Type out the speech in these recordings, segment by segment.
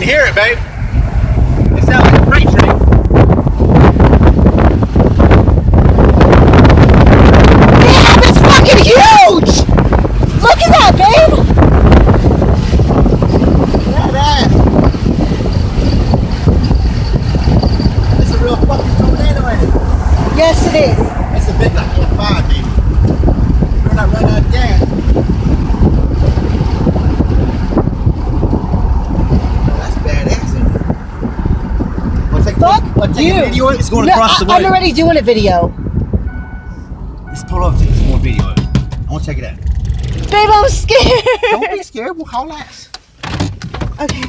hear it, babe. It sounds like a freight train. Damn, it's fucking huge! Look at that, babe! Badass. It's a real fucking tornado, ain't it? Yes, it is. It's a big like F5, baby. We're not running out of gas. That's badass, isn't it? Fuck Take you. a video. It's going No, across the way. I'm already doing a video. Let's pull up and take some more video. I want to check it out. Babe, I'm scared. Don't be scared. We'll haul ass. Okay.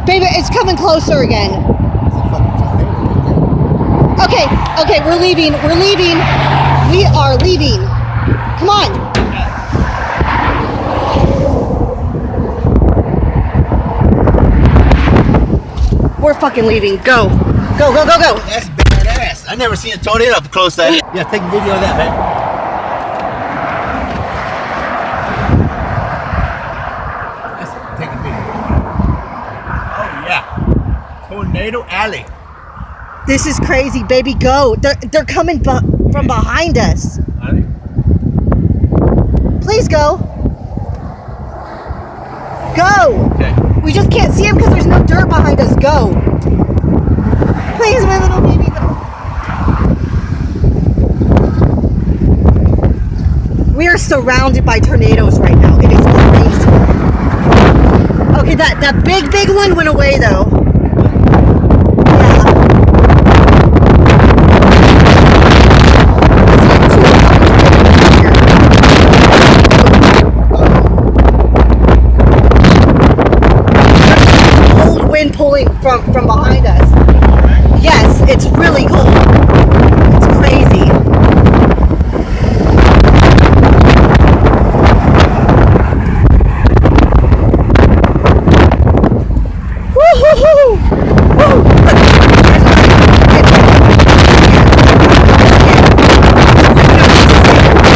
Baby, it's coming closer again. It's a fucking tornado right there. Okay, we're leaving. We're leaving. We are leaving. Come on. We're fucking leaving. Go. Go, go, go, go. That's badass. I never seen a tornado up close like that. Yeah, take a video of that, man. That's take a video. Oh yeah. Tornado Alley. This is crazy, baby. Go. They're coming from behind us. Please go. Go. Okay. We just can't see him because there's no dirt behind us. Go. Please, my little baby. We are surrounded by tornadoes right now. It is crazy. Okay, that big one went away though. Wind pulling from behind us. Yes, it's really cold.